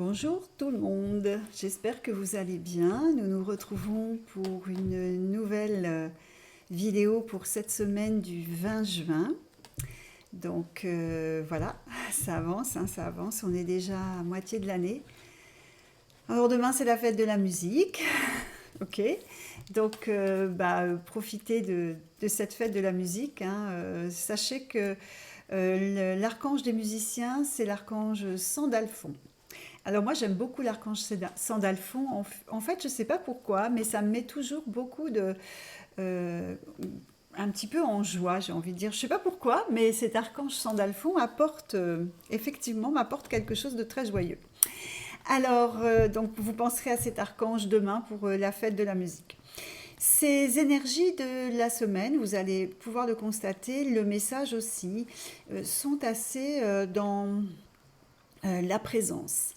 Bonjour tout le monde, j'espère que vous allez bien. Nous nous retrouvons pour une nouvelle vidéo pour cette semaine du 20 juin. Donc voilà, ça avance, ça avance, on est déjà à moitié de l'année. Alors demain c'est la fête de la musique, ok. Donc profitez de cette fête de la musique, hein. Sachez que l'archange des musiciens c'est l'archange Sandalphon. Alors moi j'aime beaucoup l'archange Sandalphon. En fait, je ne sais pas pourquoi, mais ça me met toujours beaucoup euh, un petit peu en joie, j'ai envie de dire. Je ne sais pas pourquoi, mais cet archange Sandalphon effectivement, m'apporte quelque chose de très joyeux. Alors, donc vous penserez à cet archange demain pour la fête de la musique. Ces énergies de la semaine, vous allez pouvoir le constater, le message aussi, sont assez dans la présence.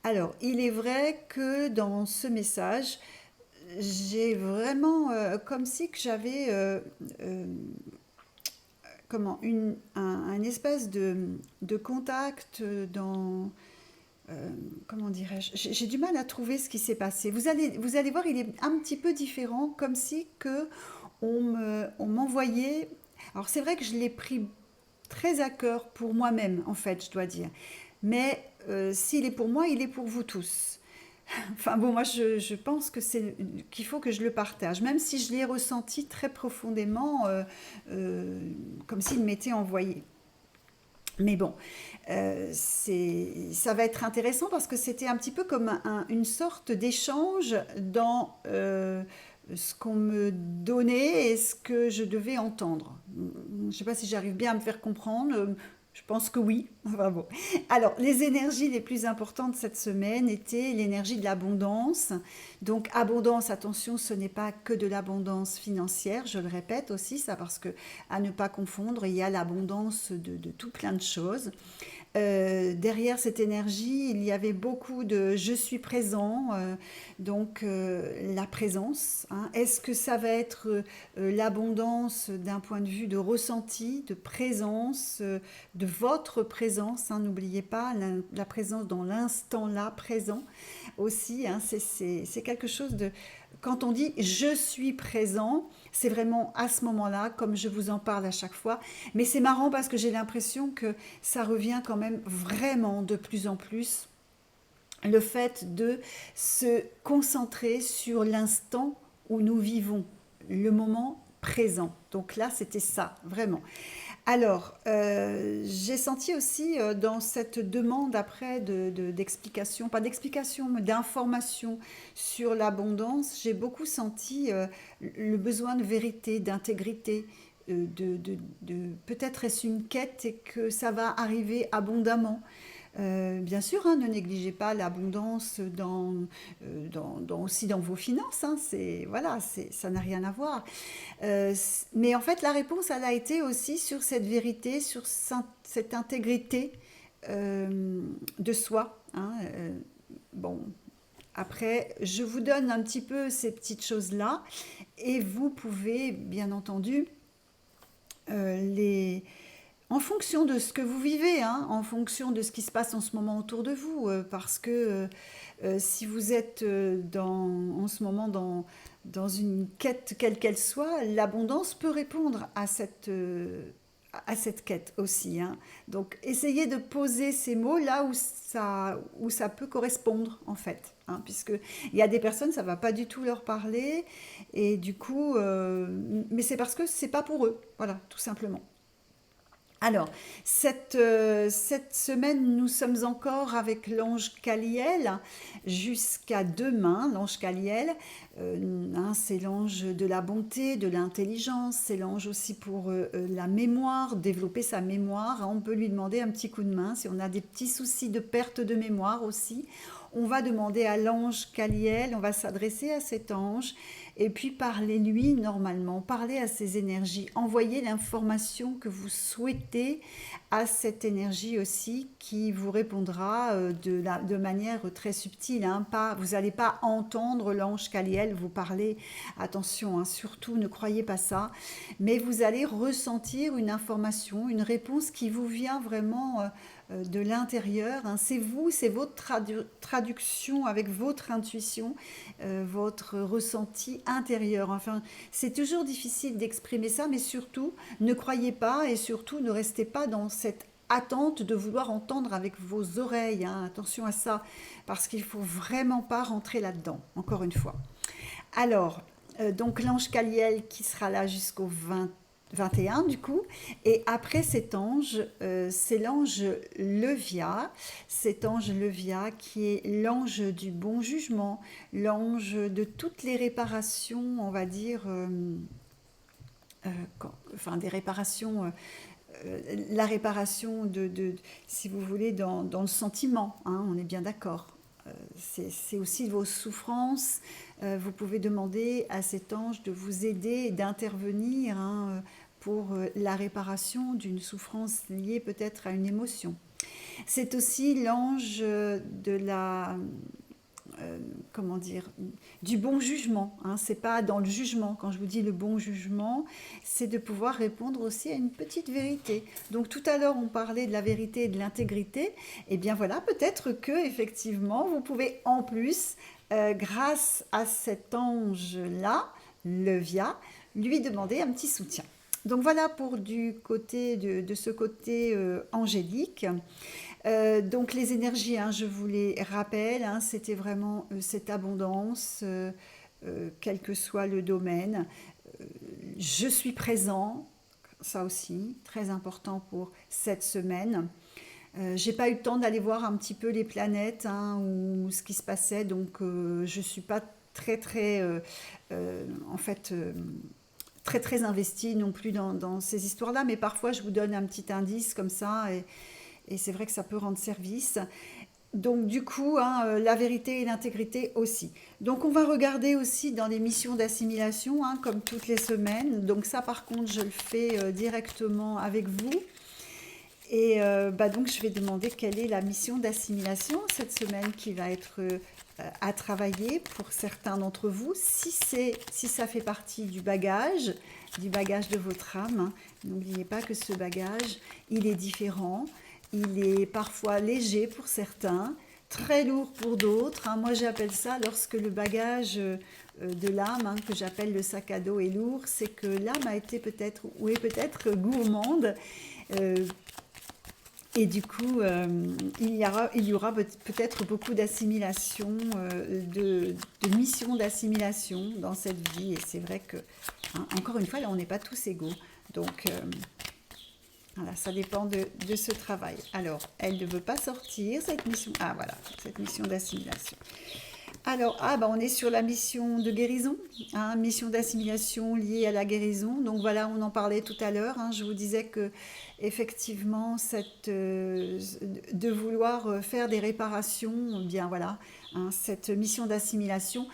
Alors, il est vrai que dans ce message, j'ai vraiment comme si que j'avais un espèce de contact dans comment dirais-je, j'ai du mal à trouver ce qui s'est passé. Vous allez voir, il est un petit peu différent, comme si que on m'envoyait. Alors c'est vrai que je l'ai pris très à cœur pour moi-même, en fait, je dois dire. Mais s'il est pour moi, il est pour vous tous. Enfin bon, moi je pense que qu'il faut que je le partage, même si je l'ai ressenti très profondément, euh, comme s'il m'était envoyé. Mais bon, ça va être intéressant parce que c'était un petit peu comme une sorte d'échange dans ce qu'on me donnait et ce que je devais entendre. Je ne sais pas si j'arrive bien à me faire comprendre. Je pense que oui. Enfin bon. Alors, les énergies les plus importantes cette semaine étaient l'énergie de l'abondance. Donc, abondance, attention, ce n'est pas que de l'abondance financière, je le répète aussi, ça parce que à ne pas confondre, il y a l'abondance de tout plein de choses. Derrière cette énergie, il y avait beaucoup de je suis présent, donc la présence, hein. Est-ce que ça va être l'abondance d'un point de vue de ressenti, de présence, de votre présence, hein, n'oubliez pas la présence dans l'instant là, présent aussi, hein, c'est quelque chose de... Quand on dit je suis présent, c'est vraiment à ce moment-là, comme je vous en parle à chaque fois. Mais c'est marrant parce que j'ai l'impression que ça revient quand même vraiment de plus en plus, le fait de se concentrer sur l'instant où nous vivons, le moment présent. Donc là, c'était ça, vraiment. Alors, j'ai senti aussi dans cette demande après d'explications, pas d'explications, mais d'informations sur l'abondance, j'ai beaucoup senti le besoin de vérité, d'intégrité, peut-être est-ce une quête et que ça va arriver abondamment. Bien sûr, hein, ne négligez pas l'abondance aussi dans vos finances, hein, voilà, ça n'a rien à voir. Mais en fait, la réponse, elle a été aussi sur cette vérité, sur cette intégrité de soi, hein. Bon, après, je vous donne un petit peu ces petites choses-là et vous pouvez, bien entendu, les en fonction de ce que vous vivez, hein, en fonction de ce qui se passe en ce moment autour de vous, parce que si vous êtes en ce moment dans une quête quelle qu'elle soit, l'abondance peut répondre à cette quête aussi, hein. Donc essayez de poser ces mots là où ça peut correspondre en fait, hein, puisque il y a des personnes, ça ne va pas du tout leur parler, et du coup, mais c'est parce que c'est pas pour eux, voilà, tout simplement. Alors, cette semaine, nous sommes encore avec l'ange Caliel jusqu'à demain. L'ange Caliel, hein, c'est l'ange de la bonté, de l'intelligence, c'est l'ange aussi pour la mémoire, développer sa mémoire, hein. On peut lui demander un petit coup de main si on a des petits soucis de perte de mémoire aussi. On va demander à l'ange Caliel, on va s'adresser à cet ange et puis parlez-lui normalement, parlez à ces énergies, envoyez l'information que vous souhaitez à cette énergie aussi qui vous répondra de manière très subtile, hein. Vous n'allez pas entendre l'ange Caliel vous parler, attention, hein, surtout ne croyez pas ça, mais vous allez ressentir une information, une réponse qui vous vient vraiment de l'intérieur, hein. C'est vous, c'est votre traduction avec votre intuition, votre ressenti intérieur. Enfin, c'est toujours difficile d'exprimer ça, mais surtout, ne croyez pas et surtout ne restez pas dans cette attente de vouloir entendre avec vos oreilles, hein. Attention à ça, parce qu'il ne faut vraiment pas rentrer là-dedans, encore une fois. Alors, donc l'ange Caliel qui sera là jusqu'au 21 du coup, et après cet ange, c'est l'ange Levia, cet ange Levia qui est l'ange du bon jugement, l'ange de toutes les réparations, on va dire, enfin des réparations, la réparation si vous voulez, dans le sentiment, hein, on est bien d'accord. C'est aussi vos souffrances. Vous pouvez demander à cet ange de vous aider et d'intervenir, hein, pour la réparation d'une souffrance liée peut-être à une émotion. C'est aussi l'ange de la, comment dire, du bon jugement, hein. C'est pas dans le jugement. Quand je vous dis le bon jugement, c'est de pouvoir répondre aussi à une petite vérité. Donc tout à l'heure, on parlait de la vérité et de l'intégrité. Et bien voilà, peut-être que effectivement, vous pouvez en plus, grâce à cet ange-là, Levia, lui demander un petit soutien. Donc voilà pour du côté de ce côté angélique. Donc les énergies, hein, je vous les rappelle, hein, c'était vraiment cette abondance, quel que soit le domaine. Euh, je suis présent, ça aussi, très important pour cette semaine. J'ai pas eu le temps d'aller voir un petit peu les planètes, hein, ou ce qui se passait, donc je suis pas très en fait très investie non plus dans ces histoires-là, mais parfois je vous donne un petit indice comme ça, et c'est vrai que ça peut rendre service. Donc du coup, hein, la vérité et l'intégrité aussi. Donc on va regarder aussi dans les missions d'assimilation, hein, comme toutes les semaines. Donc ça par contre, je le fais directement avec vous. Et donc je vais demander quelle est la mission d'assimilation cette semaine qui va être à travailler pour certains d'entre vous. Si ça fait partie du bagage de votre âme, hein. N'oubliez pas que ce bagage, il est différent. Il est parfois léger pour certains, très lourd pour d'autres, hein. Moi, j'appelle ça, lorsque le bagage de l'âme, hein, que j'appelle le sac à dos, est lourd, c'est que l'âme a été peut-être, ou est peut-être gourmande. euh, et du coup, il y aura peut-être beaucoup d'assimilation, de missions d'assimilation dans cette vie. Et c'est vrai que, hein, encore une fois, là, on n'est pas tous égaux. Donc, voilà, ça dépend de ce travail. Alors, elle ne veut pas sortir, cette mission. Ah, voilà, cette mission d'assimilation. Alors, on est sur la mission de guérison, hein, mission d'assimilation liée à la guérison. Donc voilà, on en parlait tout à l'heure, hein. Je vous disais que effectivement, de vouloir faire des réparations, eh bien voilà, hein, cette mission d'assimilation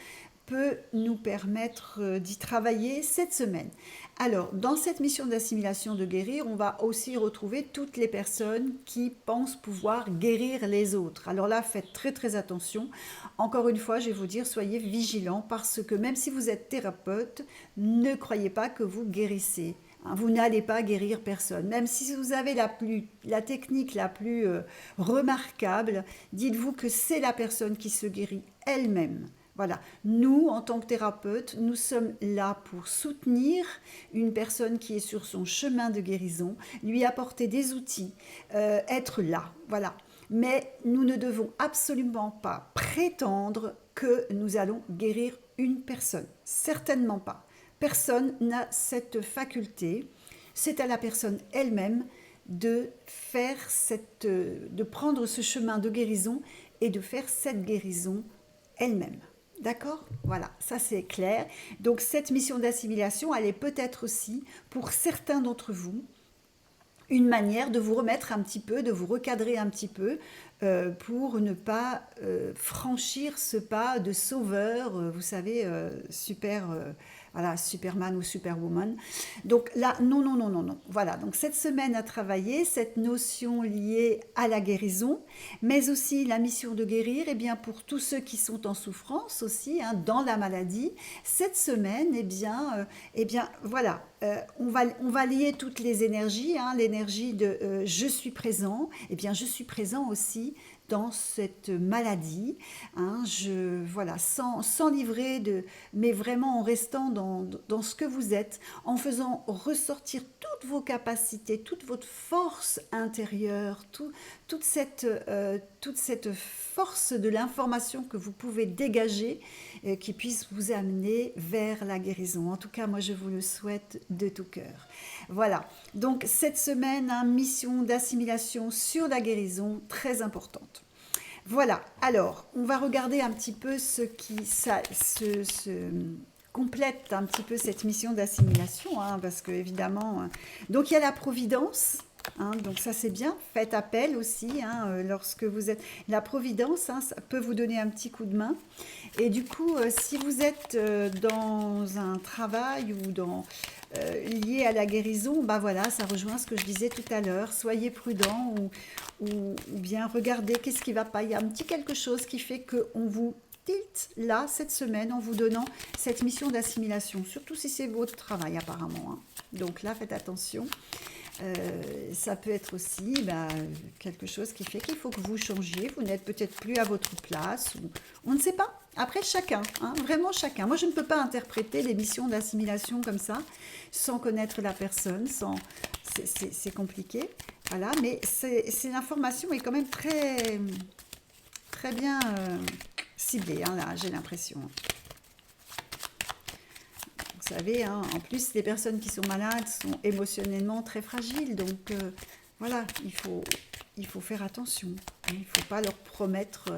peut nous permettre d'y travailler cette semaine. Alors, dans cette mission d'assimilation de guérir, on va aussi retrouver toutes les personnes qui pensent pouvoir guérir les autres. Alors là, faites très attention. Encore une fois, je vais vous dire, soyez vigilants parce que même si vous êtes thérapeute, ne croyez pas que vous guérissez. Hein. Vous n'allez pas guérir personne. Même si vous avez la technique la plus remarquable, dites-vous que c'est la personne qui se guérit elle-même. Voilà, nous, en tant que thérapeute, nous sommes là pour soutenir une personne qui est sur son chemin de guérison, lui apporter des outils, être là, voilà. Mais nous ne devons absolument pas prétendre que nous allons guérir une personne. Certainement pas. Personne n'a cette faculté. C'est à la personne elle-même de de prendre ce chemin de guérison et de faire cette guérison elle-même. D'accord? Voilà, ça c'est clair. Donc cette mission d'assimilation, elle est peut-être aussi, pour certains d'entre vous, une manière de vous remettre un petit peu, de vous recadrer un petit peu, pour ne pas franchir ce pas de sauveur, vous savez, super voilà, Superman ou Superwoman. Donc là, non, non, non, non, non. Voilà, donc cette semaine à travailler, cette notion liée à la guérison, mais aussi la mission de guérir, et bien pour tous ceux qui sont en souffrance aussi, hein, dans la maladie, cette semaine, eh bien voilà, on va lier toutes les énergies, hein, l'énergie de je suis présent, eh bien je suis présent aussi dans cette maladie, hein, voilà, sans livrer mais vraiment en restant dans ce que vous êtes, en faisant ressortir toutes vos capacités, toute votre force intérieure, toute cette force de l'information que vous pouvez dégager, qui puisse vous amener vers la guérison. En tout cas, moi, je vous le souhaite de tout cœur. Voilà, donc cette semaine, hein, mission d'assimilation sur la guérison, très importante. Voilà, alors, on va regarder un petit peu complète un petit peu cette mission d'assimilation, hein, parce que évidemment, donc il y a la providence, hein, donc ça c'est bien, faites appel aussi, hein, lorsque vous êtes, la providence, hein, ça peut vous donner un petit coup de main, et du coup, si vous êtes dans un travail ou lié à la guérison, bah voilà, ça rejoint ce que je disais tout à l'heure, soyez prudent ou bien regardez qu'est-ce qui ne va pas, il y a un petit quelque chose qui fait qu'on vous tilt là, cette semaine, en vous donnant cette mission d'assimilation, surtout si c'est votre travail apparemment, hein. Donc là, faites attention. Ça peut être aussi quelque chose qui fait qu'il faut que vous changiez, vous n'êtes peut-être plus à votre place, ou on ne sait pas. Après, chacun, hein, vraiment chacun. Moi, je ne peux pas interpréter les missions d'assimilation comme ça, sans connaître la personne, c'est compliqué. Voilà, mais l'information est quand même très, très bien ciblée, hein, là, j'ai l'impression. Vous savez, hein, en plus, les personnes qui sont malades sont émotionnellement très fragiles. Donc, voilà, il faut faire attention. Il ne faut pas leur promettre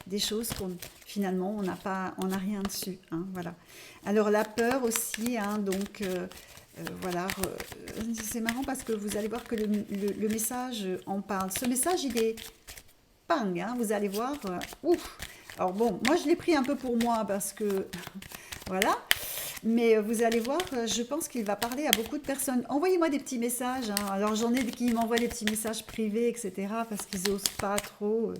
des choses qu'on finalement, on n'a rien dessus, hein, voilà. Alors, la peur aussi, hein, donc, voilà, c'est marrant parce que vous allez voir que le message en parle. Ce message, il est pang, hein, vous allez voir. Ouf. Alors, bon, moi, je l'ai pris un peu pour moi parce que, voilà. Mais vous allez voir, je pense qu'il va parler à beaucoup de personnes. Envoyez-moi des petits messages, hein. Alors j'en ai qui m'envoient des petits messages privés, etc. Parce qu'ils n'osent pas trop.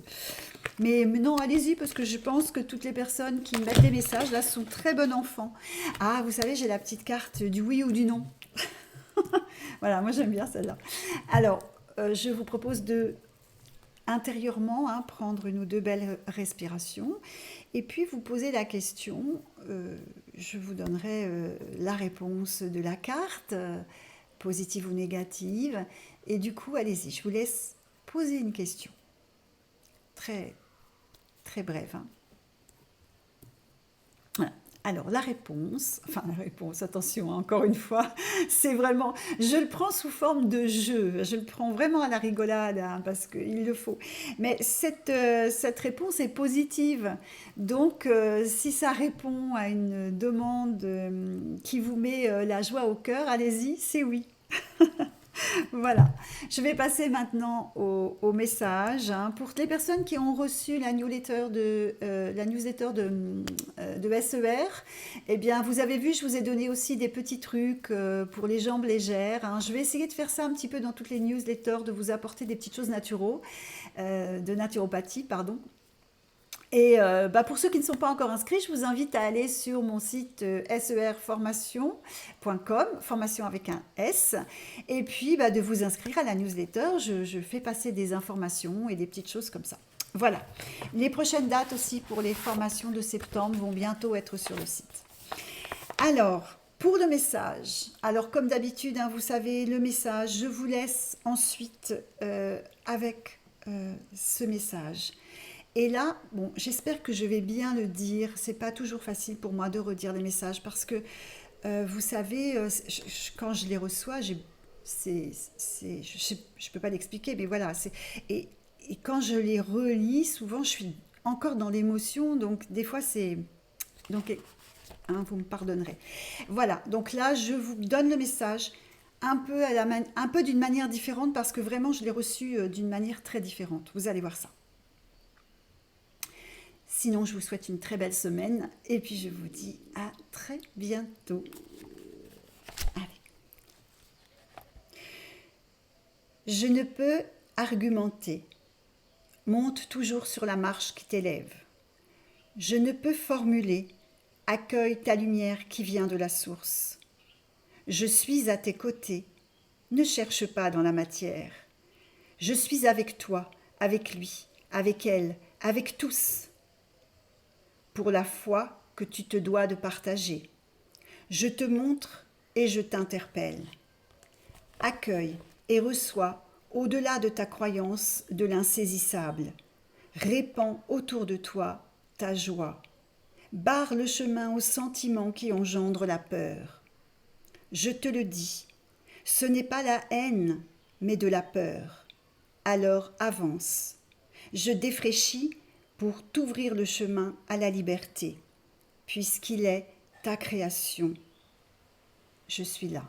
Mais non, allez-y, parce que je pense que toutes les personnes qui me mettent des messages, là, sont très bons enfants. Ah, vous savez, j'ai la petite carte du oui ou du non. Voilà, moi j'aime bien celle-là. Alors, je vous propose de intérieurement, hein, prendre une ou deux belles respirations et puis vous poser la question, je vous donnerai la réponse de la carte, positive ou négative, et du coup, allez-y, je vous laisse poser une question, très, très brève, hein. Voilà. Alors, la réponse, attention, hein, encore une fois, c'est vraiment, je le prends sous forme de jeu, je le prends vraiment à la rigolade, hein, parce qu'il le faut. Mais cette réponse est positive. Donc, si ça répond à une demande qui vous met la joie au cœur, allez-y, c'est oui. Voilà, je vais passer maintenant au message, hein. Pour les personnes qui ont reçu la newsletter de SER, eh bien, vous avez vu, je vous ai donné aussi des petits trucs pour les jambes légères, hein. Je vais essayer de faire ça un petit peu dans toutes les newsletters, de vous apporter des petites choses de naturopathie, pardon. Et pour ceux qui ne sont pas encore inscrits, je vous invite à aller sur mon site serformation.com, formation avec un S, et puis de vous inscrire à la newsletter. Je fais passer des informations et des petites choses comme ça. Voilà. Les prochaines dates aussi pour les formations de septembre vont bientôt être sur le site. Alors, pour le message, alors comme d'habitude, hein, vous savez, le message, je vous laisse ensuite avec ce message. Et là, bon, j'espère que je vais bien le dire. C'est pas toujours facile pour moi de redire les messages parce que vous savez, quand je les reçois, je peux pas l'expliquer, mais voilà. Et, et quand je les relis, souvent, je suis encore dans l'émotion, donc des fois c'est donc hein, vous me pardonnerez. Voilà. Donc là, je vous donne le message un peu d'une manière différente parce que vraiment, je l'ai reçu d'une manière très différente. Vous allez voir ça. Sinon, je vous souhaite une très belle semaine et puis je vous dis à très bientôt. Allez. Je ne peux argumenter. Monte toujours sur la marche qui t'élève. Je ne peux formuler. Accueille ta lumière qui vient de la source. Je suis à tes côtés. Ne cherche pas dans la matière. Je suis avec toi, avec lui, avec elle, avec tous. Pour la foi que tu te dois de partager. Je te montre et je t'interpelle. Accueille et reçois au-delà de ta croyance de l'insaisissable. Répands autour de toi ta joie. Barre le chemin aux sentiments qui engendrent la peur. Je te le dis, ce n'est pas la haine, mais de la peur. Alors avance. Je défraîchis pour t'ouvrir le chemin à la liberté, puisqu'il est ta création. Je suis là.